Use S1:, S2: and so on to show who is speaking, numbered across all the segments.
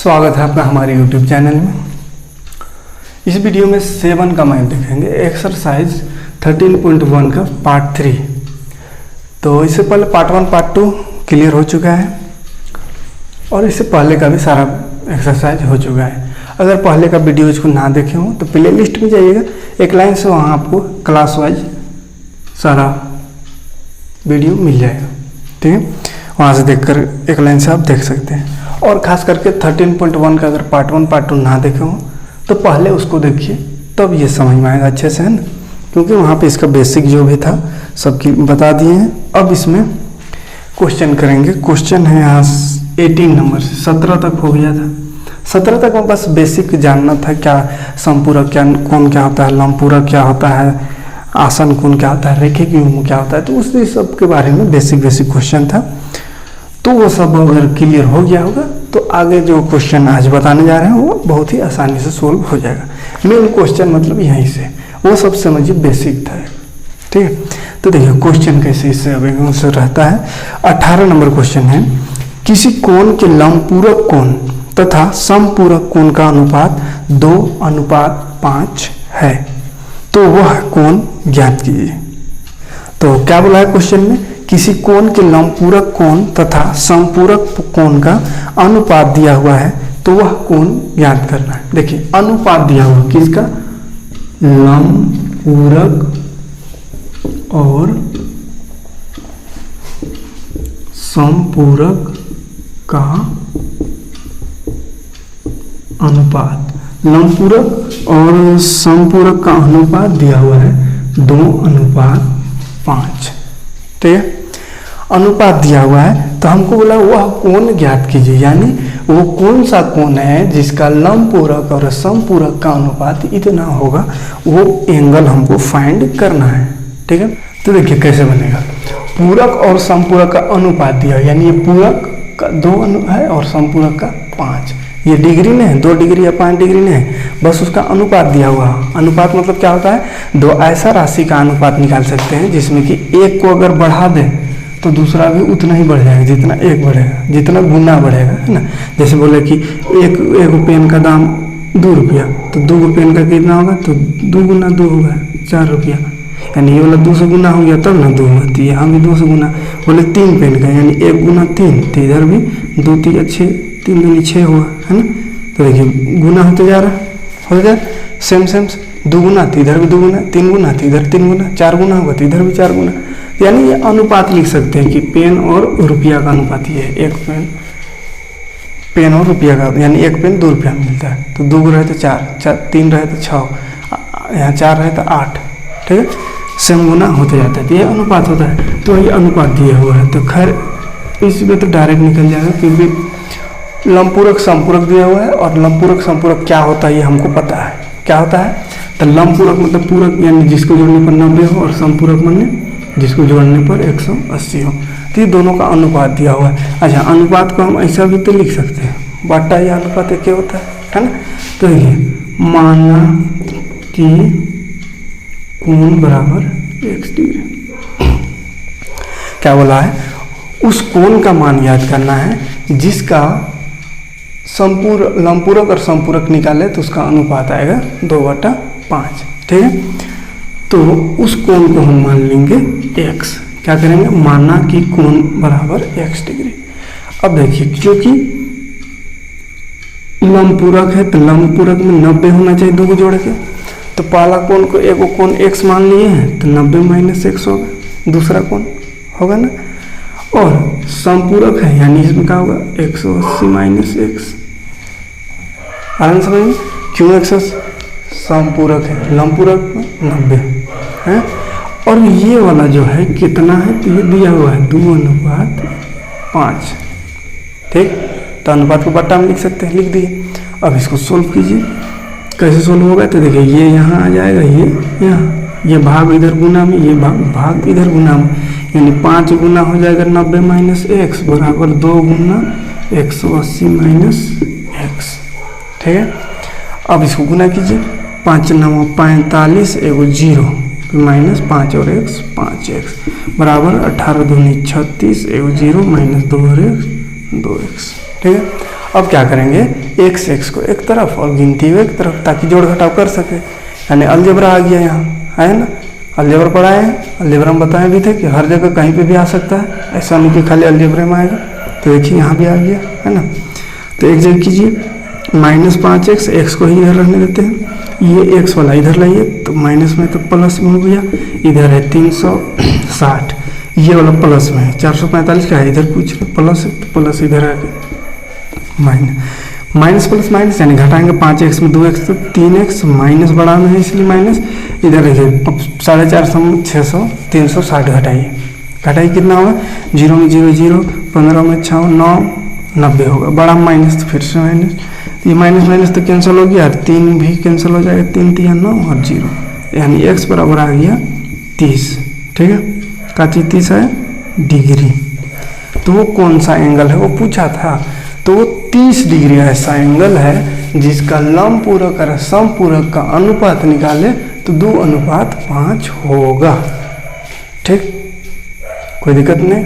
S1: स्वागत है आपका हमारे YouTube चैनल में। इस वीडियो में 7 का मैथ देखेंगे, एक्सरसाइज 13.1 का पार्ट 3। तो इससे पहले पार्ट 1 पार्ट 2 क्लियर हो चुका है और इससे पहले का भी सारा एक्सरसाइज हो चुका है। अगर पहले का वीडियो इसको ना देखे हो तो प्ले लिस्ट में जाइएगा, एक लाइन से वहाँ आपको क्लास वाइज सारा वीडियो मिल जाएगा, ठीक है। वहाँ से देखकर एक लाइन से आप देख सकते हैं। और ख़ास करके 13.1 का अगर पार्ट 1 पार्ट 2 ना देखे हो तो पहले उसको देखिए, तब ये समझ में आएगा अच्छे से, है ना। क्योंकि वहाँ पे इसका बेसिक जो भी था सबकी बता दिए हैं। अब इसमें क्वेश्चन करेंगे। क्वेश्चन है यहाँ 18 नंबर से 17 तक हो गया था। 17 तक में बस बेसिक जानना था, क्या समपूरक कोण क्या होता है, लंबपूरक क्या होता है, आसन कोण क्या होता है, रेखिक युग्म क्या होता है। तो उसी सब के बारे में बेसिक क्वेश्चन था। तो वो सब अगर क्लियर हो गया होगा तो आगे जो क्वेश्चन आज बताने जा रहे हैं वो बहुत ही आसानी से सोल्व हो जाएगा। मेन क्वेश्चन मतलब यहीं से वो सब समझिए बेसिक था, ठीक है। तो देखिए क्वेश्चन कैसे इससे अब से रहता है। 18 नंबर क्वेश्चन है, किसी कोण के लंबपूरक कोण तथा समपूरक कोण का अनुपात 2:5 है, तो वह कोण ज्ञात कीजिए। तो क्या बोला है क्वेश्चन में, किसी कोण के लंबपूरक कोण तथा समपूरक कोण का अनुपात दिया हुआ है, तो वह कोण ज्ञात करना है। देखिए अनुपात दिया हुआ किसका, लंबपूरक और समपूरक का अनुपात। लंबपूरक और समपूरक का अनुपात दिया हुआ है 2:5, ठीक है। अनुपात दिया हुआ है तो हमको बोला वह कोण ज्ञात कीजिए, यानी वो कौन सा कोण है जिसका लंबपूरक और समपूरक का अनुपात इतना होगा, वो एंगल हमको फाइंड करना है, ठीक है। तो देखिए कैसे बनेगा। पूरक और समपूरक का अनुपात दिया, यानी ये पूरक का 2 है और समपूरक का 5। ये डिग्री में है, 2 डिग्री या 5 डिग्री में है, बस उसका अनुपात दिया हुआ। अनुपात मतलब क्या होता है, दो ऐसा राशि का अनुपात निकाल सकते हैं जिसमें कि एक को अगर बढ़ा दें तो दूसरा भी उतना ही बढ़ जाएगा जितना एक बढ़ेगा, जितना गुना बढ़ेगा, है ना। जैसे बोले कि एक पेन का दाम 2 रुपया, तो 2 पेन का कितना होगा, तो 2 गुना 2 होगा 4 रुपया, यानी ये वाला 200 गुना हो गया तब ना 2 होती है। हम भी 200 गुना बोले 3 पेन का, यानी 1 गुना 3, तो इधर भी 2 3 6, 3 दूनी 6 हुआ, है ना। तो देखिए गुना होते जा रहा हो जाए, सेम 2 गुना तो इधर भी 2 गुना, 3 गुना तो इधर 3 गुना, 4 गुना होगा तो इधर भी 4 गुना। यानी ये अनुपात लिख सकते हैं कि पेन और रुपया का अनुपात ये है। एक पेन और रुपया का, यानी एक पेन 2 रुपया में मिलता है, तो 2 रहे तो 4, 3 रहे तो 6, यहाँ 4 रहे तो 8, ठीक है। सेम गुना होते जाता है, तो ये अनुपात होता है। तो ये अनुपात दिया हुआ है, तो खैर इसमें तो डायरेक्ट निकल जाएगा, क्योंकि लंबपूरक समपूरक दिया हुआ है और लंबपूरक समपूरक क्या होता है ये हमको पता है। क्या होता है, तो लंबपूरक मतलब पूरक यानी जिसको जोड़ने पर 90 हो, और समपूरक माने जिसको जोड़ने पर 180 हो। तो ये दोनों का अनुपात दिया हुआ है। अच्छा, अनुपात को हम ऐसा भी तो लिख सकते हैं, बटा या अनुपात क्या होता है ना। तो ये माना कि कोण बराबर x डिग्री। क्या बोला है, उस कोण का मान याद करना है जिसका लंबपूरक और समपूरक निकाले तो उसका अनुपात आएगा 2/5, ठीक है। तो उस कोण को हम मान लेंगे x। क्या करेंगे, माना कि कोण बराबर x डिग्री। अब देखिए क्योंकि लंबपूरक है तो लंबपूरक में 90 होना चाहिए 2 को जोड़ के। तो पहला कोण को एक कोण x मान लिए हैं तो 90 - x होगा, दूसरा कोण होगा ना। और समपूरक है यानी इसमें क्या होगा, 180 - x। आराम समझ में, क्यों 180, समपूरक है, लंबपूरक में 90 है। और ये वाला जो है कितना है, तो ये दिया हुआ है 2:5, ठीक। तो अनुपात को बट्टा में लिख सकते हैं, लिख दिए। अब इसको सोल्व कीजिए, कैसे सोल्व होगा, तो देखिए ये यहाँ आ जाएगा, ये यहाँ, ये भाग इधर गुना में, ये भाग इधर गुना में, यानी 5 गुना हो जाएगा 90 - x बराबर 2 गुना 180 - x, ठीक है। अब इसको गुना कीजिए, 5 × 9 = 45, एगो 0 -5 और x 5x बराबर 18 दूनी 36, एगो 0 -2 और x 2x, ठीक है। अब क्या करेंगे, एक्स एक्स को एक तरफ और गिनती को एक तरफ, ताकि जोड़ घटाव कर सके। यानी अलजेब्रा आ गया यहाँ, है ना। अलजेब्रा पढ़ाए हैं, अलजेब्रा में बताए भी थे कि हर जगह कहीं पे भी आ सकता है, ऐसा नहीं कि खाली अलजेब्रा में आएगा। तो देखिए यहाँ भी आ गया, है ना। तो एक जगह कीजिए, -5x, एक्स को ही इधर रहने देते हैं, ये एक्स वाला इधर लाइए, तो माइनस में तो प्लस में हो गया, इधर है 360, ये वाला प्लस में है, 445 का है, इधर कुछ प्लस है तो प्लस इधर आ गया, माइनस प्लस माइनस, यानी घटाएंगे 5x में 2x तो 3x, माइनस बड़ा में है इसलिए माइनस, इधर देखिए अब 450 में 600, 360 घटाइए, कितना होगा, 0 में 0 0, 15 में 6 9, 90 होगा, बड़ा माइनस तो फिर से माइनस, ये माइनस माइनस तो कैंसिल हो गया, 3 भी कैंसिल हो जाएगा, 3 3 9 और 0, यानी x बराबर आ गया 30। ठीक है, का चीज 30 है, डिग्री। तो वो कौन सा एंगल है वो पूछा था, तो वो 30 डिग्री ऐसा एंगल है जिसका लंब पूरक और समपूरक का अनुपात निकाले तो 2:5 होगा। ठीक, कोई दिक्कत नहीं,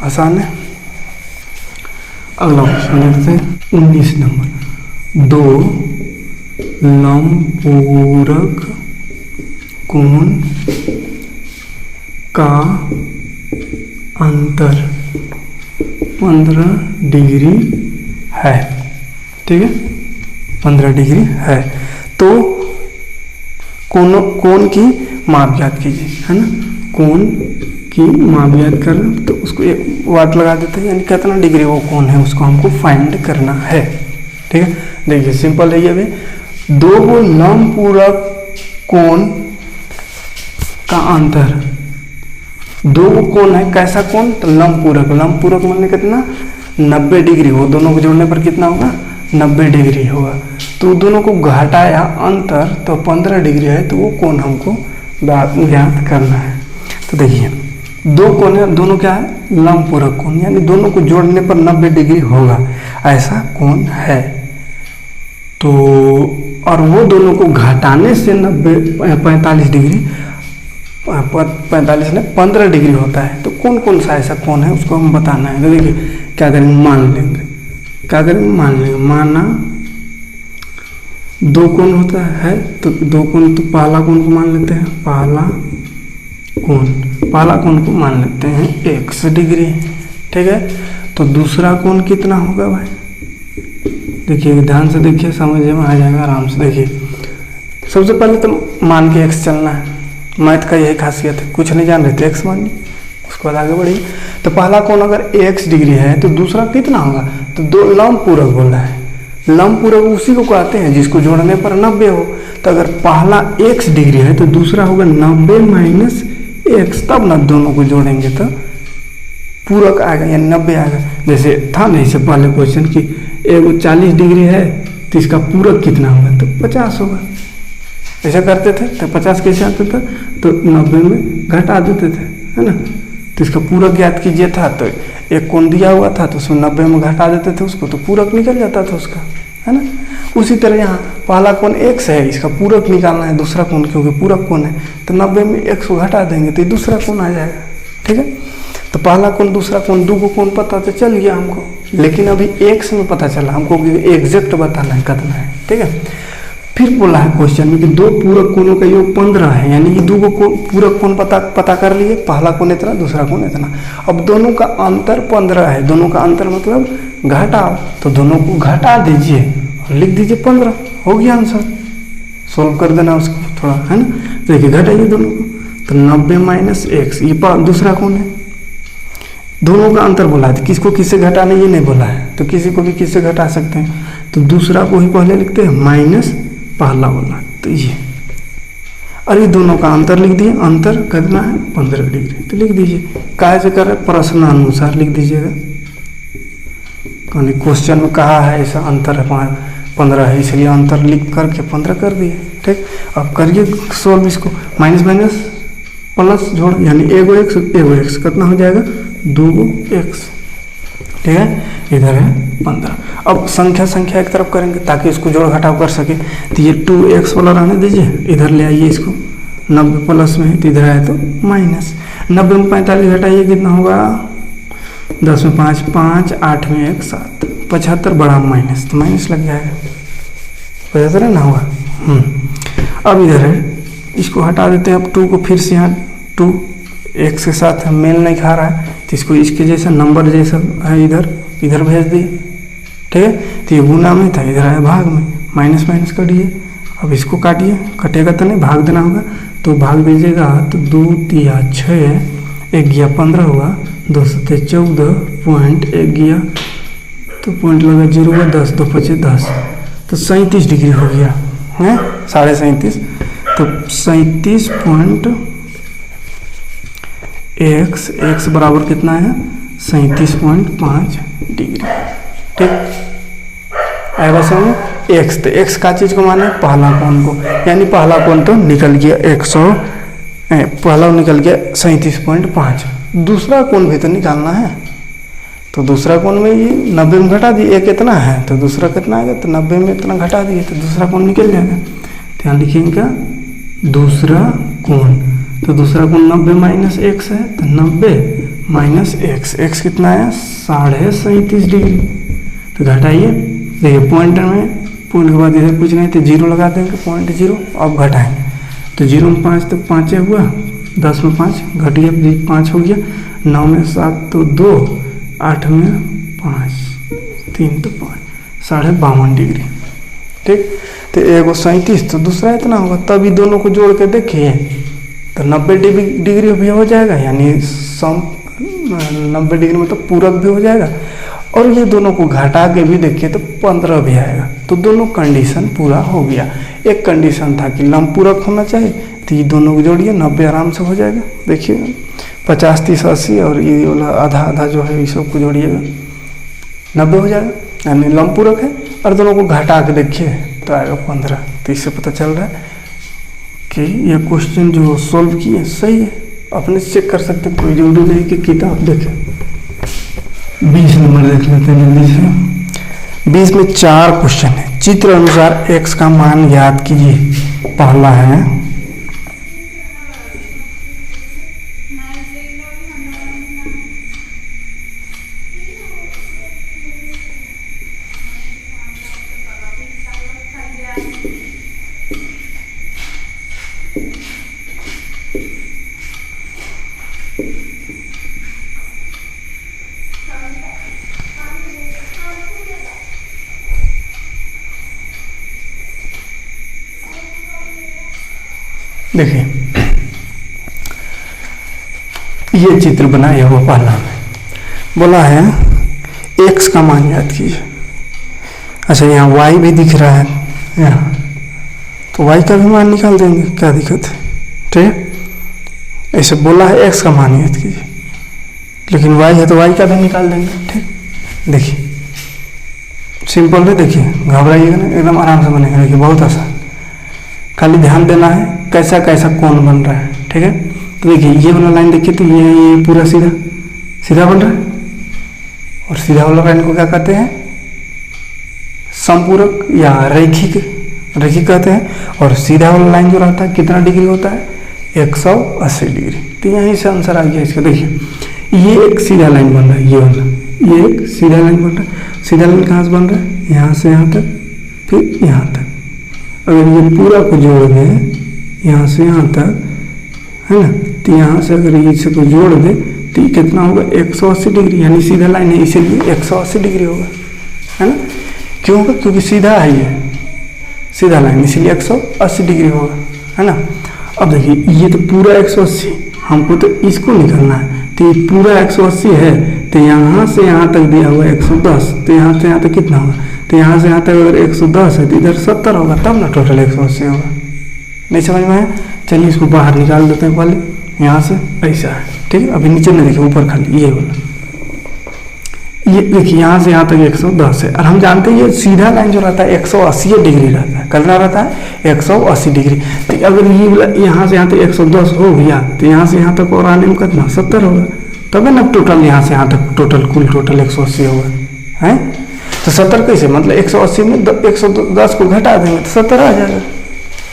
S1: आसान है। अगला क्वेश्चन देखते हैं 19 नंबर, 2 लंबपूरक कोण का अंतर 15 डिग्री है। ठीक है, 15 डिग्री है, तो कोण की माप ज्ञात कीजिए, है ना। कोण की माप ज्ञात कर तो उसको एक वाट लगा देते हैं, यानी कितना डिग्री वो कोण है उसको हमको फाइंड करना है। ठीक है, देखिए सिंपल है ये भी, 2 लंबपूरक कोण का अंतर, 2 कोण है, कैसा कोण, तो लंबपूरक, लंबपूरक मतलब कितना, 90 डिग्री, वो दोनों को जोड़ने पर कितना होगा, 90 डिग्री होगा। तो दोनों को घटाया अंतर तो 15 डिग्री है, तो वो कोण हमको ज्ञात करना है। तो देखिए 2 कोण है, दोनों क्या है, लंबपूरक कोण, यानी दोनों को जोड़ने पर 90 डिग्री होगा, ऐसा कोण है। तो और वो दोनों को घटाने से 45 डिग्री, 45 ने 15 डिग्री होता है। तो कौन सा ऐसा कोण है उसको हम बताना है। तो देखिए क्या करेंगे, मान लेंगे, माना 2 कोण होता है, तो 2 कोण, तो पहला कोण को मान लेते हैं, पहला कोण को मान लेते हैं x डिग्री। ठीक है, तो दूसरा कोण कितना होगा भाई, देखिए ध्यान से देखिए, समझ में आ जाएगा आराम से। देखिए सबसे पहले तो मान के x चलना है, मैथ का यही खासियत है, कुछ नहीं जान रहे थे x मानिए, उसके बाद आगे बढ़िए। तो पहला कोण अगर x डिग्री है तो दूसरा कितना होगा, तो 2 लंबपूरक बोला है, लंबपूरक उसी को कहते हैं जिसको जोड़ने पर 90 हो। तो अगर पहला x डिग्री है तो दूसरा होगा 90 माइनस x, तब ना दोनों को जोड़ेंगे तो पूरक आएगा, यानी 90 आएगा। जैसे था ना इससे पहले क्वेश्चन की एगो 40 डिग्री है तो इसका पूरक कितना होगा, तो 50 होगा। ऐसा करते थे तो 50 कैसे आता था, तो 90 में घटा देते थे, है ना। तो इसका पूरक ज्ञात कीजिए था, तो एक कोण दिया हुआ था तो उसमें 90 में घटा देते थे उसको, तो पूरक निकल जाता था उसका, है ना। उसी तरह यहाँ पहला कोण x है, इसका पूरक निकालना है दूसरा कोण, क्योंकि पूरक कोण है, तो 90 में x को घटा देंगे तो ये दूसरा कोण आ जाएगा। ठीक है, तो पहला कोण दूसरा कोण, 2 कोण पता तो चल गया हमको, लेकिन अभी x में पता चला हमको कि एग्जैक्ट बताना है कितना है। ठीक है, फिर बोला है क्वेश्चन में कि 2 पूरक कोणों का योग 15 है, यानी कि 2 पूरक कोण पता कर लिए, पहला कोण इतना, दूसरा कोण इतना। अब दोनों का अंतर 15 है, दोनों का अंतर मतलब घटाओ, तो दोनों को घटा दीजिए और लिख दीजिए 15, हो गया आंसर। सोल्व कर देना उसको थोड़ा, है ना। तो देखिए घटाइए दोनों को, तो 90 माइनस x, ये दूसरा कोण है, दोनों का अंतर बोला है, किसको किससे घटाना ये नहीं बोला है, तो किसी को भी किससे घटा सकते हैं। तो दूसरा को ही पहले लिखते हैं माइनस पहला वाला, तो ये, और ये दोनों का अंतर लिख दिए, अंतर कितना है 15 डिग्री, तो लिख दीजिए। काहे से कर रहे, प्रश्न अनुसार लिख दीजिएगा, क्वेश्चन में कहा है ऐसा अंतर है 15 है, इसलिए अंतर लिख करके 15 कर दिए। ठीक, अब करिए सोल्व इसको, माइनस माइनस प्लस जोड़, यानी एगो एक्स कितना हो जाएगा, 2x। ठीक है, इधर है 15। अब संख्या एक तरफ करेंगे ताकि इसको जोड़ घटाव कर सके, तो ये 2x वाला रहने दीजिए, इधर ले आइए इसको, 90 प्लस में है तो इधर आए तो माइनस, 90 में 45 घटाइए कितना होगा, 10 में 5 5, 8 में 1 7, 75 बड़ा माइनस, तो माइनस लग जाएगा, 75 है ना हुआ। अब इधर है, इसको हटा देते हैं। अब 2 को फिर से यहाँ 2 x के साथ मेल नहीं खा रहा है, तो इसको इसके जैसा नंबर जैसा है इधर भेज दिए, ठीक है। तो ये गुना में था, इधर आया भाग में, माइनस माइनस करिए। अब इसको काटिए, कटेगा तो नहीं, भाग देना होगा, तो भाग दीजिएगा। तो 2 तिया 6, 1 गया 15 हुआ, 2 सत्ते 14 पॉइंट, 1 गया तो पॉइंट लगा 0 हुआ, 10 2 5 10, तो 37 डिग्री हो गया है, 37.5। तो 37 पॉइंट x बराबर कितना है, 37.5 डिग्री, ठीक। आएगा समझ। x तो x का चीज को माने पहला कोण को, यानी पहला कोण तो निकल गया 100, पहला निकल गया 37.5। दूसरा कोण भी तो निकालना है, तो दूसरा कोण में ये 90 में घटा दिए, एक इतना है तो दूसरा कितना आएगा, तो 90 में इतना घटा दिए तो दूसरा कोण निकल जाएगा। तो यहाँ लिखेंगे क्या, दूसरा कोण, तो दूसरा कोण 90 माइनस x है, तो 90 माइनस x कितना है, 37.5 डिग्री। तो घटाइए, देखिए पॉइंट के बाद इधर कुछ नहीं, तो 0 लगा देंगे, 0.0। अब घटाएंगे, तो 0 में 5 तो 5 हुआ, 10 में 5 घट गया, 5 हो गया, 9 में 7 तो 2, 8 में 5 3 तो 5, 52.5 डिग्री, ठीक। तो एगो 37 तो दूसरा इतना होगा, तभी दोनों को जोड़ के देखिए तो 90 डिग्री भी हो जाएगा, यानी 90 डिग्री में तो पूरक भी हो जाएगा। और ये दोनों को घटा के भी देखिए तो 15 भी आएगा, तो दोनों कंडीशन पूरा हो गया। एक कंडीशन था कि लंब पूरक होना चाहिए, तो ये दोनों को जोड़िए, 90 आराम से हो जाएगा। देखिए 50 30 80 और ये वाला आधा आधा जो है, इस सबको जोड़िएगा, 90 हो जाएगा, यानी लंब पूरक है। और दोनों को घटा के देखिए तो आएगा 15। तो इससे पता चल रहा है कि ये क्वेश्चन जो सॉल्व किए सही है, अपने चेक कर सकते हैं, कोई जरूरी नहीं कि किताब देखें। 20 नंबर देख लेते हैं जल्दी से। 20 में 4 क्वेश्चन है। चित्र अनुसार x का मान ज्ञात कीजिए। पहला है देखिए, ये चित्र बनाया हुआ पहला में बोला है x का मान ज्ञात कीजिए। अच्छा, यहाँ y भी दिख रहा है यहाँ, तो y का भी मान निकाल देंगे, क्या दिक्कत है, ठीक। ऐसे बोला है x का मान ज्ञात कीजिए, लेकिन y है तो y का भी निकाल देंगे, ठीक। देखिए सिंपल है, देखिए घबराइएगा ना, एकदम आराम से बनेगा। देखिए बहुत आसान, खाली ध्यान देना है कैसा कैसा कोण बन रहा है, ठीक है। तो देखिए ये वाला लाइन देखिए, तो ये पूरा सीधा सीधा बन रहा है, और सीधा वाला लाइन को क्या कहते हैं, समपूरक या रैखिक कहते हैं। और सीधा वाला लाइन जो रहता है कितना डिग्री होता है, 180 डिग्री। तो यहीं से आंसर आ गया इसका। देखिए ये एक सीधा लाइन बन रहा है, ये वाला, ये एक सीधा लाइन बन रहा है। सीधा लाइन कहाँ से बन रहा है, यहाँ से यहाँ तक, फिर यहाँ तक। अगर ये पूरा को जोड़ दें यहाँ से यहाँ तक, है ना, तो यहाँ से अगर इसे को जोड़ दे तो ये कितना होगा, 180 डिग्री, यानी सीधा लाइन है, इसीलिए 180 डिग्री होगा, है ना। क्यों होगा, क्योंकि सीधा है, ये सीधा लाइन, इसीलिए 180 डिग्री होगा, है ना। अब देखिए ये तो पूरा 180, हमको तो इसको निकालना है, तो ये पूरा 180 है, तो यहाँ से यहाँ तक दिया हुआ 110, तो यहाँ से यहाँ तक कितना होगा, तो यहाँ से यहाँ तक अगर 110 है तो इधर 70 होगा, तब ना टोटल 180 होगा। नहीं समझ में आया, चलिए इसको बाहर निकाल देते हैं पहले, यहाँ से ऐसा है, ठीक है। अभी नीचे नहीं देखिए, ऊपर खाली ये वाला, ये देखिए यहाँ से यहाँ तक 110 है, और हम जानते हैं ये सीधा लाइन जो रहता है 180 डिग्री रहता है, कितना रहता है 180 डिग्री। तो अगर ये यहाँ से यहाँ तक 110 हो गया, तो यहाँ से यहाँ तक और आने में कितना 70 होगा, तब है ना टोटल यहाँ से यहाँ तक टोटल कुल टोटल 180 होगा, है। तो 70 कैसे, मतलब 180 में 110 को घटा देंगे तो 70 आ जाएगा।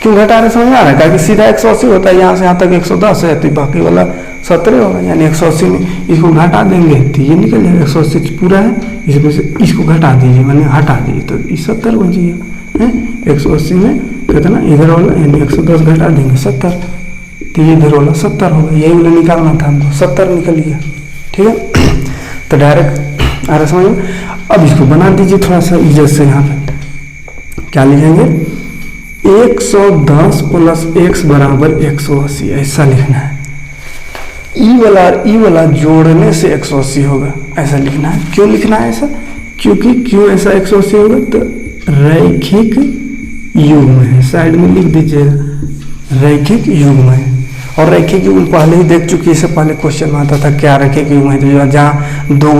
S1: क्यों घटा रहे, समझ में आ रहा है, क्योंकि सीधा 180 होता है, यहाँ से यहाँ तक 110 है, तो बाकी वाला 17 होगा, यानी 180 में इसको घटा देंगे तो ये निकल जाएगा। 180 पूरा है, इसमें से इसको घटा दीजिए, मैंने हटा दीजिए तो ये 70 बच गया है। 180 में कितना इधर वाला, यानी 110 घटा देंगे 70, तो ये इधर वाला 70 होगा। यही वाला निकालना था हमको, 70 निकल गया। ठीक है, तो डायरेक्ट आ रहा समझ में। अब इसको बना दीजिए थोड़ा सा इज्जत से। यहाँ पे क्या लिखेंगे, 110 प्लस x बराबर 180, ऐसा लिखना है। ई वाला जोड़ने से 180 होगा, ऐसा लिखना है। क्यों लिखना है ऐसा, क्योंकि क्यों ऐसा 180 होगा, तो रैखिक युग्म है, साइड में लिख दीजिएगा रैखिक युग्म है। और रैखिक युग्म पहले ही देख चुकी है, इससे पहले क्वेश्चन में आता था क्या रैखिक युग्म है, तो जहाँ दो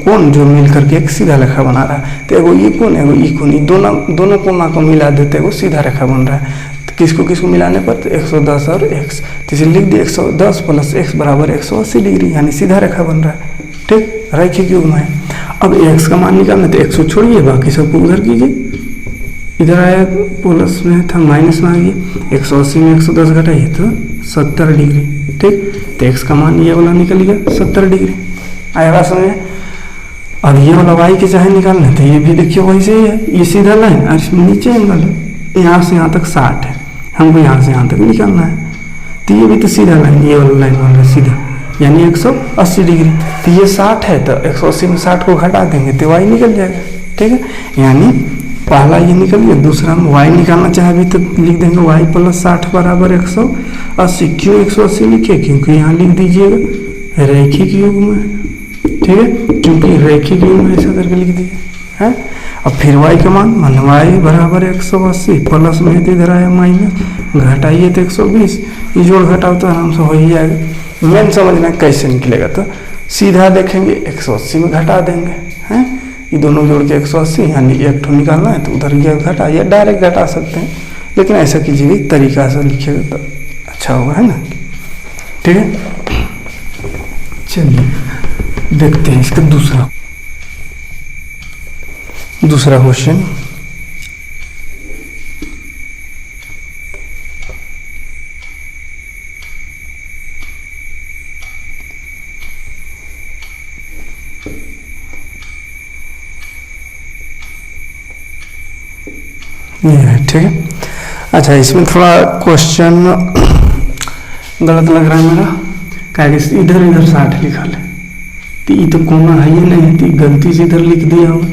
S1: कोण जो मिल करके एक सीधा रेखा बना रहा है, तो एगो ये कोण एगो ई कोण, दोनों कोणा को मिला देते एगो सीधा रेखा बन रहा है। तो किसको किसको मिलाने पर, तो 110 और x, तो इसे लिख दिए 110 प्लस x बराबर 180 डिग्री, यानी सीधा रेखा बन रहा है। ठीक, रैखिक युग्म है। अब x का मान निकालना, तो 100 छोड़िए, बाकी सबको उधर कीजिए। इधर आया प्लस में था, माइनस में आ गया। 180 में 110 घटाइए तो 70 डिग्री। ठीक, तो x का मान ये वाला निकल गया 70 डिग्री। आएगा समझ में। अब ये वाला y के चाहे निकालना है, तो ये भी देखिए वही से ही है, ये सीधा लाइन और नीचे एंगल है, यहाँ से यहाँ तक 60 है, हमको यहाँ से यहाँ तक निकालना है। तो ये भी तो सीधा लाइन, ये वाला लाइन वाला सीधा, यानी 180 डिग्री। तो ये 60 है, तो 180 में 60 को घटा देंगे तो y निकल जाएगा। ठीक है, यानी पहला ये निकल गया, दूसरा हम y निकालना चाहे भी तो लिख देंगे y प्लस 60 बराबर 180। क्यों 180 लिखे, क्योंकि यहाँ लिख दीजिएगा रैखिक युग्म है। ठीक है, क्योंकि रैखिक युग्म है, ऐसा करके लिख दीजिए है। अब फिर y का मान y बराबर 180 प्लस में इधर आया माइनस, घटाइए तो 120, ये जोड़ घटाओ तो आराम से हो ही जाएगा। मेन समझना कैसे निकलेगा, तो सीधा देखेंगे 180 में घटा देंगे हैं, ये दोनों जोड़ के 180, यानी एक ठो निकालना है तो उधर गया घटा, या डायरेक्ट घटा सकते हैं, लेकिन ऐसा कीजिएगा तरीका से लिखिएगा तो अच्छा होगा, है ना। ठीक है, चलिए देखते हैं इसका दूसरा क्वेश्चन। ये है, ठीक है। अच्छा, इसमें थोड़ा क्वेश्चन गलत लग रहा है मेरा, क्या इधर इधर 60 लिखा है, तो ये तो कोना है ही नहीं है, तो गलती से इधर लिख दिया होगा।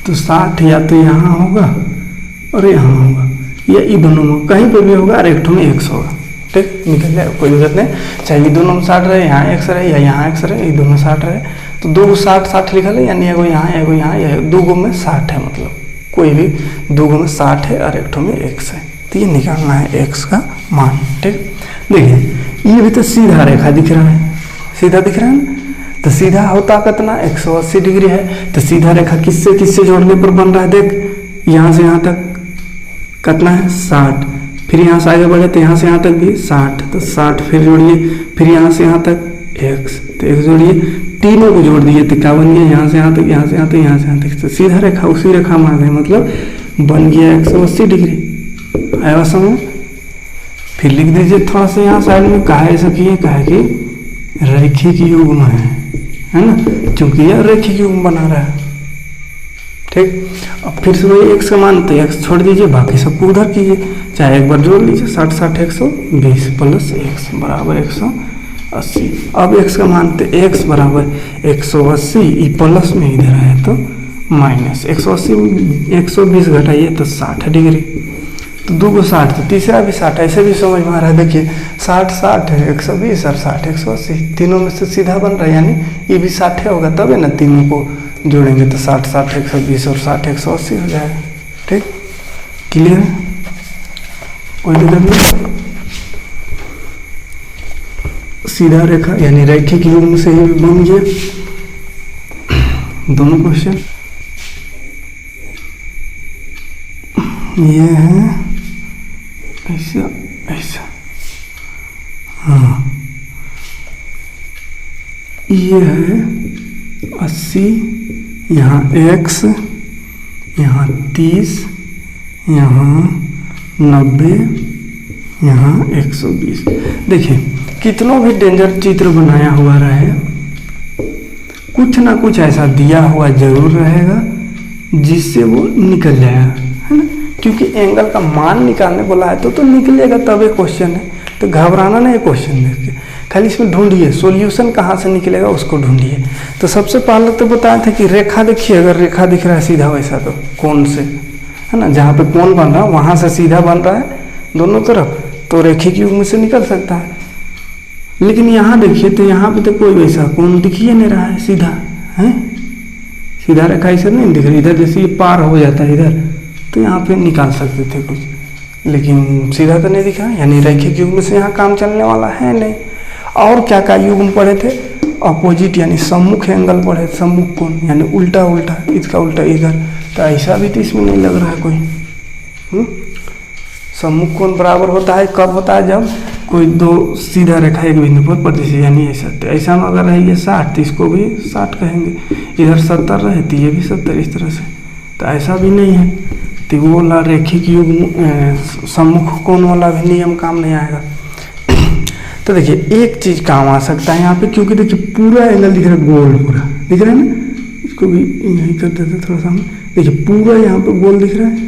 S1: तो 60 या तो यहाँ होगा और यहाँ होगा, या ये दोनों में कहीं पर भी होगा, और एक ठो में x होगा। ठीक, निकल जाएगा, कोई दिक्कत नहीं। चाहे ये दोनों में 60 रहे, यहाँ x रहे, या यहाँ x रहे, ये दोनों 60 रहे, तो दो 60 लिखा है, यानी एगो यहाँ एगो यहाँ, या दो गो में 60 है, मतलब कोई भी दो गो में 60 है और एक ठो में x है, तो ये निकालना है x का मान। ठीक, देखिए ये भी तो सीधा रेखा दिख रहा है, सीधा दिख रहा है ना, तो सीधा होता कितना 180 डिग्री है, तो सीधा रेखा किससे किससे जोड़ने पर बन रहा है, देख यहाँ से यहाँ तक कितना है 60, फिर यहाँ से आगे बढ़े तो यहाँ से यहाँ तक भी 60, तो 60 फिर जोड़िए, फिर यहाँ से यहाँ तक x, तो x जोड़िए, तीनों को जोड़ दिए तो क्या बन गया, यहाँ से यहाँ तक, यहाँ से यहाँ तक, यहाँ से यहाँ तक, तो सीधा रेखा उसी रेखा में आ गई, मतलब बन गया 180 डिग्री। आया समझ। फिर लिख दीजिए थोड़ा सा यहाँ साइड में, काहे ऐसा किए, काहे कि रैखिक युग्म है ना, क्योंकि यह रैखिक युग्म बना रहा है। ठीक, अब फिर से वही x का मान, तो x छोड़ दीजिए, बाकी सबको उधर कीजिए, चाहे एक बार जोड़ लीजिए, 60 60 120 प्लस x बराबर 180। अब x का मान, तो x बराबर 180, ये प्लस में इधर आया तो माइनस 180, 120 घटाइए तो 60 डिग्री, तो दो को 60, तो तीसरा भी 60, ऐसे भी समझ में आ रहा है। देखिए 60 60 है, 120 और 60 180, तीनों में से सीधा बन रहा है, यानी ये भी 60 होगा, तब है ना, तीनों को जोड़ेंगे तो 60 60 120 और 60 180 हो जाएगा। ठीक, क्लियर है, कोई दिक्कत नहीं। सीधा रेखा यानी रैखिक युग्म से ही बन गया दोनों क्वेश्चन। ये है ऐसा ऐसा, हाँ ये है 80, यहाँ x, यहाँ 30, यहाँ 90, यहाँ 120। देखिए कितनों भी डेंजर चित्र बनाया हुआ रहे, कुछ ना कुछ ऐसा दिया हुआ जरूर रहेगा जिससे वो निकल जाएगा, है ना। क्योंकि एंगल का मान निकालने बोला है तो निकलेगा, तब एक क्वेश्चन है, तो घबराना नहीं क्वेश्चन देख के, खाली इसमें ढूंढिए सॉल्यूशन कहाँ से निकलेगा उसको ढूंढिए। तो सबसे पहले तो बताया था कि रेखा देखिए, अगर रेखा दिख रहा है सीधा वैसा तो कोण से, है ना, जहाँ पे कोण बन रहा है वहाँ से सीधा बन रहा है दोनों तरफ, तो रेखिक युग्म से निकल सकता है। लेकिन यहाँ देखिए तो यहाँ पे तो कोई वैसा कोण दिख ही नहीं रहा है सीधा, है सीधा रेखा इसे नहीं दिख रही, इधर जैसे ये पार हो जाता है इधर, तो यहाँ पे निकाल सकते थे कुछ, लेकिन सीधा तो नहीं दिखा, यानी रैखिक युग्म से यहाँ काम चलने वाला है नहीं। और क्या क्या युग्म पढ़े थे, अपोजिट यानी सम्मुख एंगल पढ़े, सम्मुख कोण यानी उल्टा उल्टा, इसका उल्टा इधर, तो ऐसा भी तो इसमें नहीं लग रहा है कोई। सम्मुख कोण बराबर होता है कब होता है, जब कोई दो सीधा रेखा एक बिंदु पर प्रतिच्छेद, यानी ऐसा, तो ऐसा में अगर रही है 60 तो इसको भी 60 कहेंगे, इधर 70 रहे तो ये भी 70, इस तरह से, तो ऐसा भी नहीं है, तो वो वाला रैखिक युग्म सम्मुख कोण वाला भी नियम काम नहीं आएगा। तो देखिए एक चीज काम आ सकता है यहाँ पे, क्योंकि देखिए पूरा एंगल दिख रहा है, गोल पूरा दिख रहा है ना, इसको भी यही कर देते थोड़ा सा, देखिए पूरा यहाँ पे गोल दिख रहा है,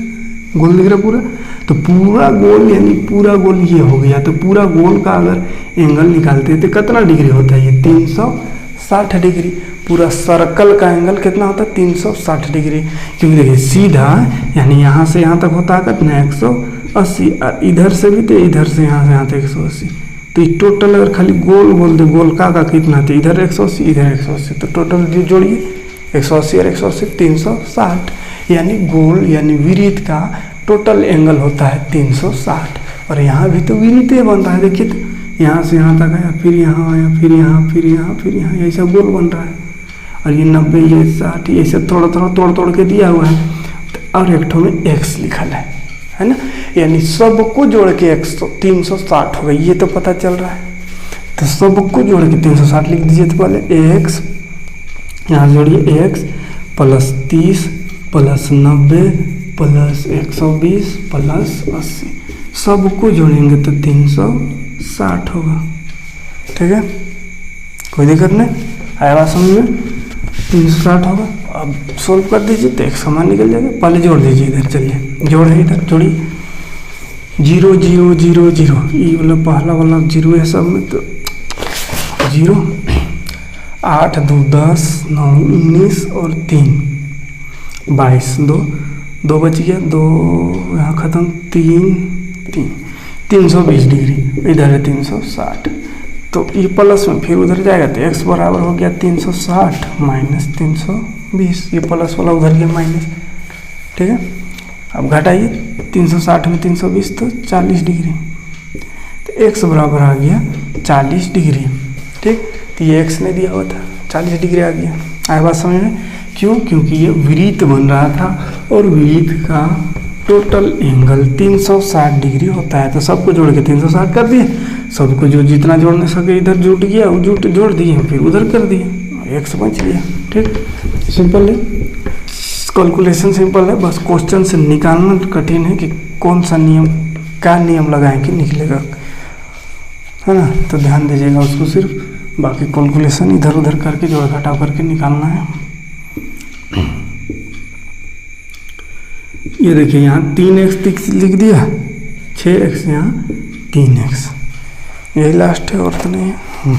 S1: गोल दिख रहा है पूरा, तो पूरा गोल यानी पूरा गोल ये हो गया, तो पूरा गोल का अगर एंगल निकालते हैं तो कितना डिग्री होता है, ये 360 डिग्री। पूरा सर्कल का एंगल कितना होता है, 360 डिग्री, क्योंकि देखिए सीधा यानी यहाँ से यहाँ तक होता है कितना 180, और इधर से भी तो इधर से यहाँ तक 180, तो ये टोटल अगर खाली गोल बोल दे, गोल का कितना था, इधर 180 इधर 180, तो टोटल जोड़िए 180 और 180 360, यानी गोल यानी विरीत का टोटल एंगल होता है 360। और यहाँ भी तो विरीत बन रहा है, देखिए तो यहाँ से यहाँ तक आया, फिर यहाँ आया, फिर यहाँ, फिर यहाँ, फिर यहाँ, ऐसा गोल बन रहा है। और ये 90 ये 60 ये सब थोड़ा थोड़ा तोड़ के दिया हुआ है, तो और एक ठो में x लिखल है ना, यानी सबको जोड़ के 360 हो गई, ये तो पता चल रहा है। तो सबको जोड़ के 360 लिख दीजिए, तो पहले x यहाँ जोड़िए, x plus 30 plus 90 plus 120 plus 80, सबको जोड़ेंगे तो 360 होगा, ठीक है, कोई दिक्कत नहीं, आया समझ में, 360 होगा। अब सोल्व कर दीजिए तो एक समान निकल जाएगा, पहले जोड़ दीजिए, इधर चलिए जोड़ है, इधर जोड़िए, 0 0 0 0, ये वाला पहला वाला 0 है सब में, तो 0 8 2 10 9 19 और 3 22, 2 बच गया, 2 यहाँ खत्म, 320 डिग्री, इधर है 360, तो ये प्लस में फिर उधर जाएगा तो x बराबर हो गया 360 माइनस 320, ये प्लस वाला उधर गया माइनस, ठीक है। अब घटाइए 360 में 320 तो 40 डिग्री, तो x बराबर आ गया 40 डिग्री, ठीक। तो ये x ने दिया हुआ था, 40 डिग्री आ गया, आए बात समझ में, क्यों, क्योंकि ये वृत्त बन रहा था और वृत्त का टोटल एंगल 360 डिग्री होता है, तो सबको जोड़ के 360 कर दिए, सबको जो जितना जोड़ने सके इधर जुट गया, वो जोड़ दिए, फिर उधर कर दिए, एक बच गया, ठीक। सिंपल है, कैलकुलेशन सिंपल है, बस क्वेश्चन से निकालना कठिन है कि कौन सा नियम, क्या नियम लगाएं कि निकलेगा, है ना। तो ध्यान दीजिएगा उसको सिर्फ, बाकी कैलकुलेशन इधर उधर करके जोड़ घटाव करके निकालना है। ये देखिए यहाँ 3x लिख दिया, 6x यहाँ 3x, यही लास्ट है और तो नहीं है।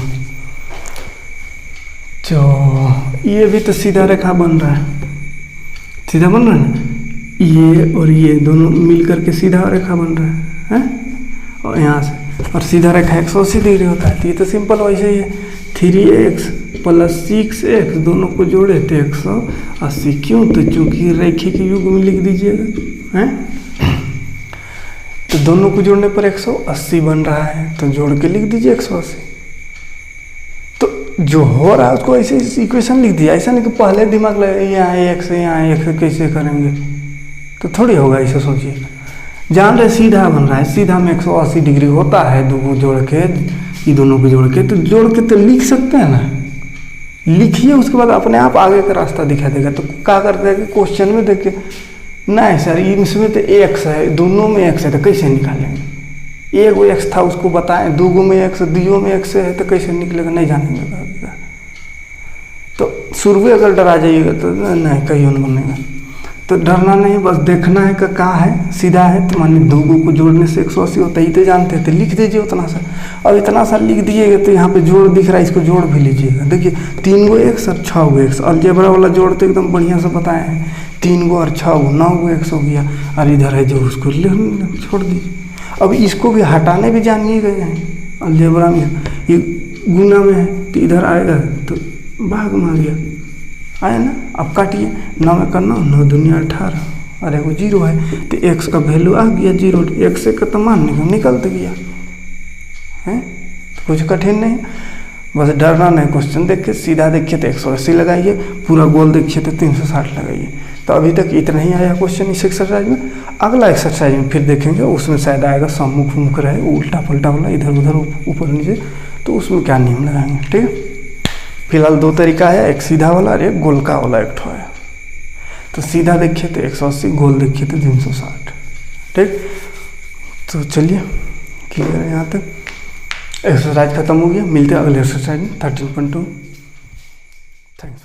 S1: तो ये भी तो सीधा रेखा बन रहा है, सीधा बन रहा है ना, ये और ये दोनों मिल करके सीधा रेखा बन रहा है, और यहाँ से, और सीधा रेखा 180 डिग्री होता है, तो ये तो सिंपल वैसे ही है, 3x प्लस 6x दोनों को जोड़े तो 180, क्यों, तो चूंकि रैखिक युग्म में लिख दीजिएगा, हैं, तो दोनों को जोड़ने पर 180 बन रहा है, तो जोड़ के लिख दीजिए 180। तो जो हो रहा है उसको ऐसे इक्वेशन लिख दिया, ऐसा नहीं कि पहले दिमाग लगे यहाँ x यहाँ x कैसे करेंगे, तो थोड़ी होगा, ऐसा सोचिए, जान रहे सीधा बन रहा है, सीधा में 180 डिग्री होता है, दो जोड़ के, ये दोनों को जोड़ के तो लिख सकते हैं ना, लिखिए, उसके बाद अपने आप आगे का रास्ता दिखा देगा। तो क्या करते हैं कि क्वेश्चन में देख के, नहीं सर इसमें तो x है, दोनों में x है, तो कैसे निकालेंगे, एगो एक्स था उसको बताएं, 2 गो में एक्स, दियो में एक्स है तो कैसे निकलेगा, नहीं जानेंगे। तो शुरू अगर डरा जाइएगा तो नहीं कहीं नहीं बनेगा। तो डरना नहीं, बस देखना है कि कहाँ है, सीधा है तो मान लीजिए 2 गो को जोड़ने से 180 होता है, ये तो जानते हैं, तो लिख दीजिए उतना सा। अब इतना सा लिख दिएगा तो यहाँ पे जोड़ दिख रहा है, इसको जोड़ भी लीजिएगा। देखिए 3 गो एक्स और 6 गो एक्स, अलजेब्रा वाला जोड़ तो एकदम बढ़िया से बताए हैं, 3 गो और 6 गो 9 गो एक्स हो गया, और इधर है जो उसको छोड़ दीजिए। अब इसको भी हटाने भी जानिए गए, अलजेब्रा में ये गुना में है तो इधर आएगा तो भाग में आ गया, आया ना। अब काटिए, 9 में 9, 9 दूनी 18, अरे वो 0 है तो एक्स का वैल्यू आ गया 0, एक्स से का मान निकल तो गया है। तो कुछ कठिन नहीं, बस डरना नहीं। क्वेश्चन देख के सीधा देखिए तो 180 लगाइए, पूरा गोल देखिए तो 360 लगाइए। तो अभी तक इतना ही आया क्वेश्चन इस एक्सरसाइज में। अगला एक्सरसाइज में फिर देखेंगे, उसमें शायद आएगा सम्मुख मुख रहे, उल्टा पुल्टा वाला, इधर उधर ऊपर नीचे, तो उसमें क्या नियम लगाएंगे, ठीक है। फिलहाल 2 तरीका है, एक सीधा वाला और एक गोलका वाला एक ठो है। तो सीधा देखिए तो 180, गोल देखिए तो 360, ठीक। तो चलिए क्लियर है यहाँ तक। एक्सरसाइज खत्म हो गया, मिलते हैं अगले एक्सरसाइज में 13.2। थैंक्स।